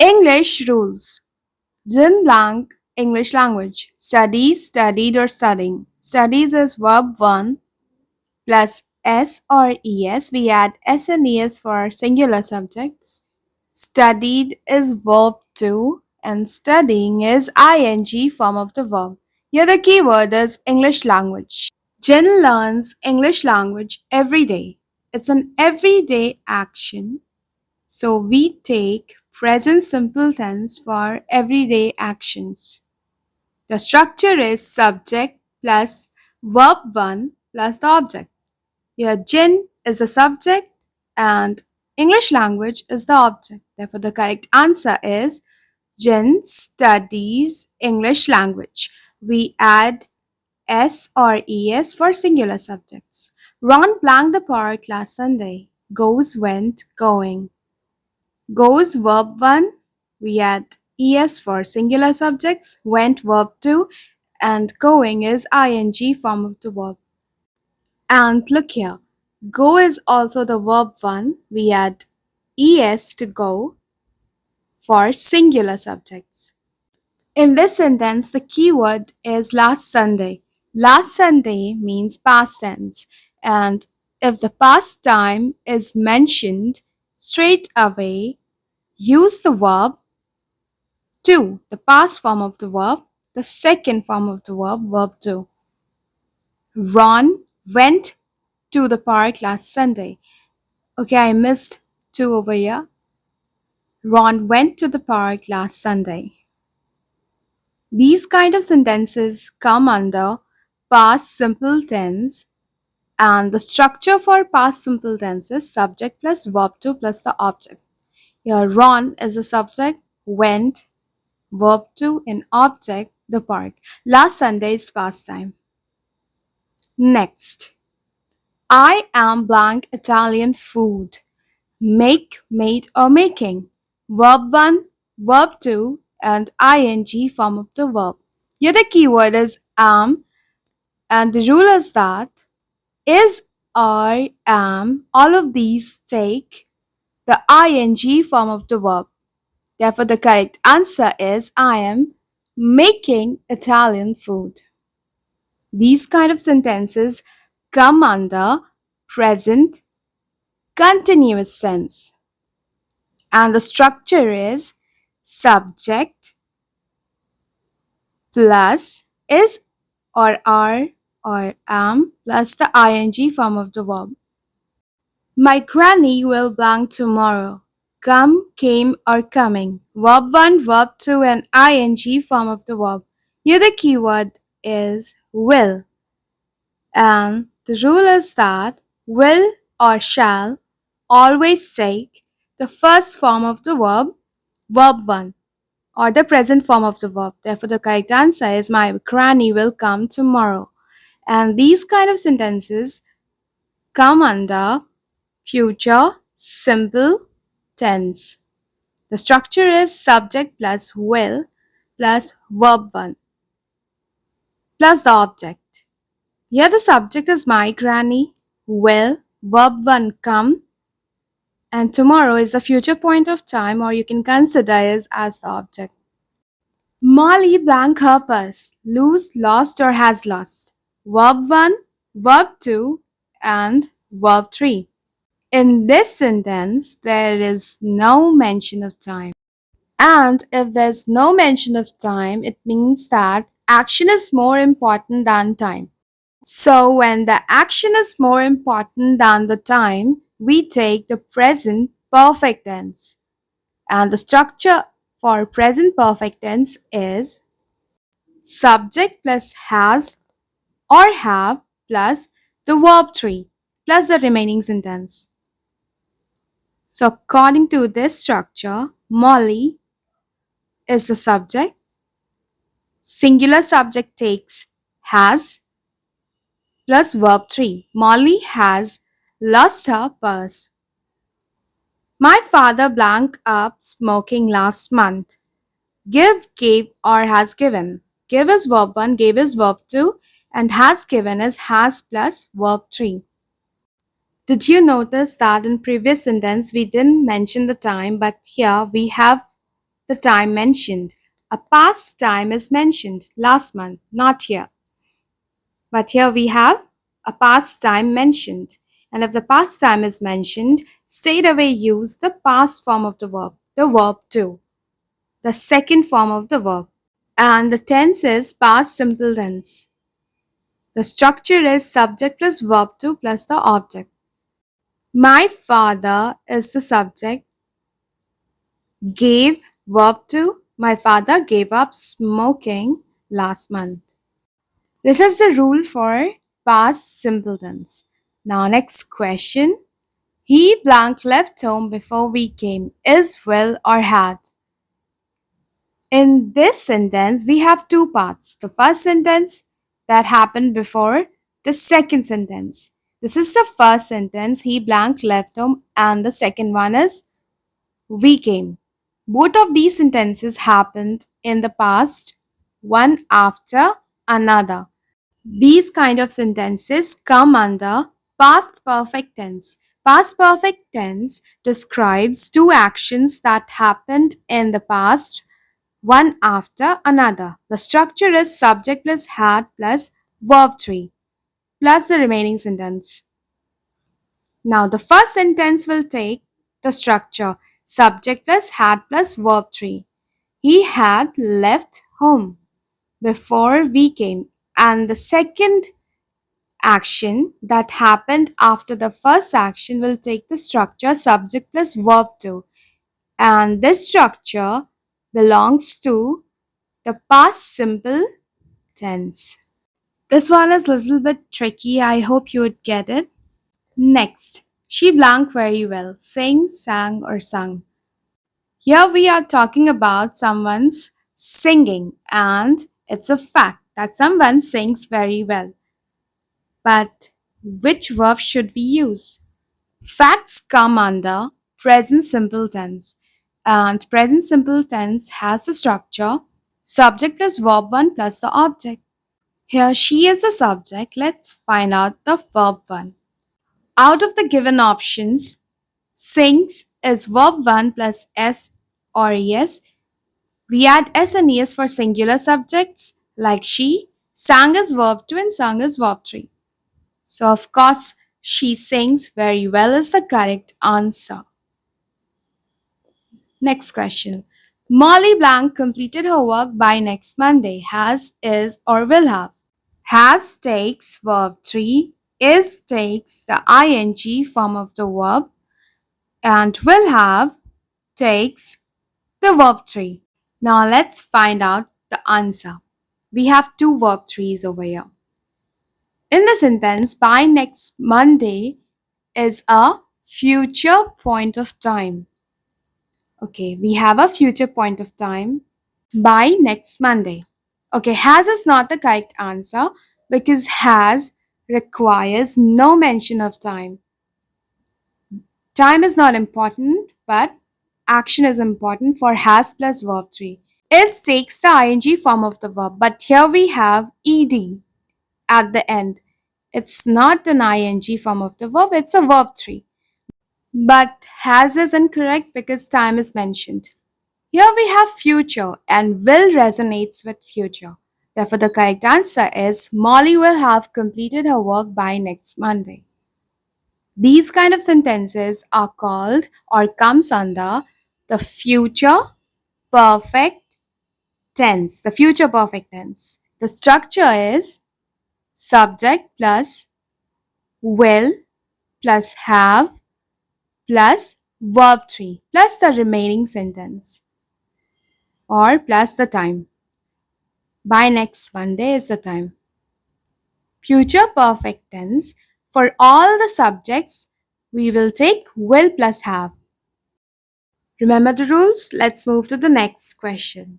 English rules. Jin blank English language. Studies, studied or studying. Studies is verb 1 plus s or es. We add s and es for singular subjects. Studied is verb 2 and studying is ing form of the verb. Here the keyword is English language. Jen learns English language every day. It's an everyday action. So we take present simple tense for everyday actions. The structure is subject plus verb 1 plus the object. Here Jen is the subject and English language is the object. Therefore the correct answer is Jen studies English language. We add S or ES for singular subjects. Ron planked the park last Sunday. Goes, went, going. Goes verb 1, we add ES for singular subjects, went verb 2, and going is ing form of the verb. And look here, go is also the verb 1, we add ES to go for singular subjects. In this sentence, the keyword is last Sunday. Last Sunday means past tense, and if the past time is mentioned straight away, use the verb to, the past form of the verb, the second form of the verb, verb to. Ron went to the park last Sunday. Okay, I missed two over here. Ron went to the park last Sunday. These kind of sentences come under past simple tense, and the structure for past simple tense is subject plus verb to plus the object. Here, Ron is the subject, went, verb to, in object, the park. Last Sunday is past time. Next, I am blank Italian food. Make, made, or making. Verb 1, verb 2, and ing form of the verb. Here the keyword is am, and the rule is that is or am, all of these take the ing form of the verb. Therefore, the correct answer is I am making Italian food. These kind of sentences come under present continuous tense. And the structure is subject plus is or are or am plus the ing form of the verb. My granny will blank tomorrow. Come, came, or coming. Verb 1, verb 2, and ing form of the verb. Here the keyword is will. And the rule is that will or shall always take the first form of the verb, verb 1, or the present form of the verb. Therefore, the correct answer is my granny will come tomorrow. And these kind of sentences come under future simple tense. The structure is subject plus will plus verb 1 plus the object. Here the subject is my granny, will, verb 1 come, and tomorrow is the future point of time, or you can consider it as the object. Molly blank her purse. Lose, lost, or has lost. Verb 1, verb 2, and verb 3. In this sentence, there is no mention of time. And if there's no mention of time, it means that action is more important than time. So when the action is more important than the time, we take the present perfect tense. And the structure for present perfect tense is subject plus has or have plus the verb 3 plus the remaining sentence. So according to this structure, Molly is the subject. Singular subject takes has plus verb 3. Molly has lost her purse. My father blank up smoking last month. Give, gave, or has given. Give is verb 1, gave is verb 2, and has given is has plus verb 3. Did you notice that in previous sentence we didn't mention the time, but here we have the time mentioned. A past time is mentioned last month, not here. But here we have a past time mentioned. And if the past time is mentioned, straight away use the past form of the verb to, the second form of the verb. And the tense is past simple tense. The structure is subject plus verb to plus the object. My father is the subject. Gave verb to. My father gave up smoking last month. This is the rule for past simple tense. Now, next question. He blank left home before we came is will or had. In this sentence, we have two parts. The first sentence that happened before the second sentence. This is the first sentence, he blank left home, and the second one is we came. Both of these sentences happened in the past, one after another. These kind of sentences come under past perfect tense. Past perfect tense describes two actions that happened in the past, one after another. The structure is subject plus had plus verb 3 plus the remaining sentence. Now, the first sentence will take the structure subject plus had plus verb 3. He had left home before we came. And the second action that happened after the first action will take the structure subject plus verb 2. And this structure belongs to the past simple tense. This one is a little bit tricky. I hope you would get it. Next, she blank very well. Sing, sang, or sung. Here we are talking about someone's singing, and it's a fact that someone sings very well. But which verb should we use? Facts come under present simple tense, and present simple tense has the structure subject plus verb 1 plus the object. Here she is the subject. Let's find out the verb 1. Out of the given options, sings is verb 1 plus s or es. We add s and es for singular subjects like she. Sang is verb 2 and sung is verb 3. So, of course, she sings very well is the correct answer. Next question. Molly Blank completed her work by next Monday. Has, is, or will have. Has takes verb 3, is takes the ing form of the verb, and will have takes the verb 3. Now let's find out the answer. We have two verb 3s over here. In the sentence, by next Monday is a future point of time. Okay, we have a future point of time by next Monday. Okay, has is not the correct answer because has requires no mention of time. Time is not important, but action is important for has plus verb 3. Is takes the ing form of the verb, but here we have ed at the end. It's not an ing form of the verb, it's a verb 3. But has is incorrect because time is mentioned. Here we have future and will resonates with future. Therefore, the correct answer is Molly will have completed her work by next Monday. These kind of sentences are called or comes under the future perfect tense. The future perfect tense. The structure is subject plus will plus have plus verb 3 plus the remaining sentence or plus the time. By next Monday is the time. Future perfect tense. For all the subjects, we will take will plus have. Remember the rules? Let's move to the next question.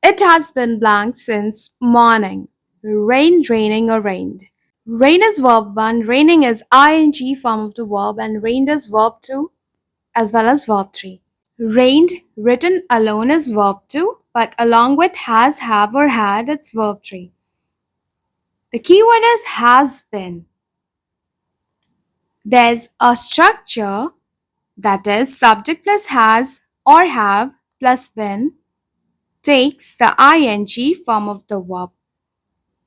It has been blank since morning. Rained, raining, or rained. Rain is verb 1, raining is ing form of the verb, and rained is verb 2 as well as verb 3. Rained, written alone is verb 2, but along with has, have, or had, it's verb 3. The keyword is has been. There's a structure that is subject plus has or have plus been takes the ing form of the verb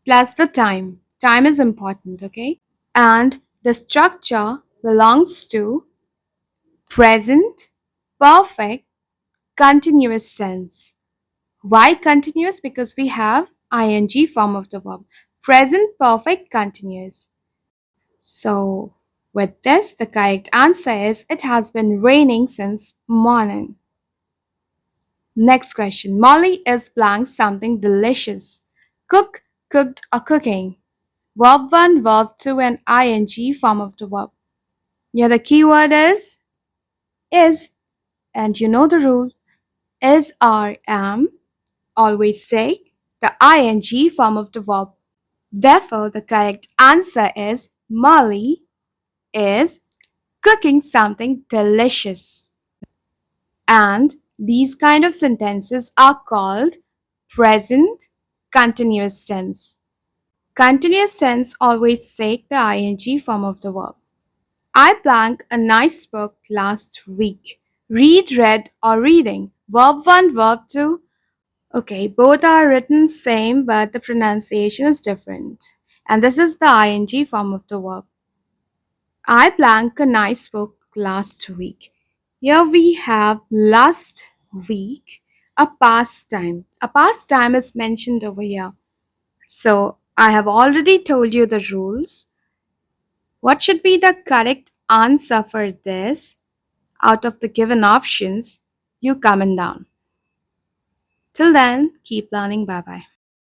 plus the time. Time is important, okay? And the structure belongs to present, perfect, continuous tense. Why continuous? Because we have ing form of the verb. Present perfect continuous. So, with this, the correct answer is it has been raining since morning. Next question. Molly is blank something delicious. Cook, cooked, or cooking. Verb 1, verb 2, and ing form of the verb. Here the keyword is, and you know the rule. Is, are, am. Always say the ing form of the verb. Therefore, the correct answer is Molly is cooking something delicious. And these kind of sentences are called present continuous tense. Continuous tense always take the ing form of the verb. I blank a nice book last week. Read, read, or reading. Verb 1, verb 2. Okay, both are written same, but the pronunciation is different. And this is the ing form of the verb. I blank a nice book last week. Here we have last week, a past time. A past time is mentioned over here. So I have already told you the rules. What should be the correct answer for this? Out of the given options, you comment down. Till then, keep learning. Bye bye.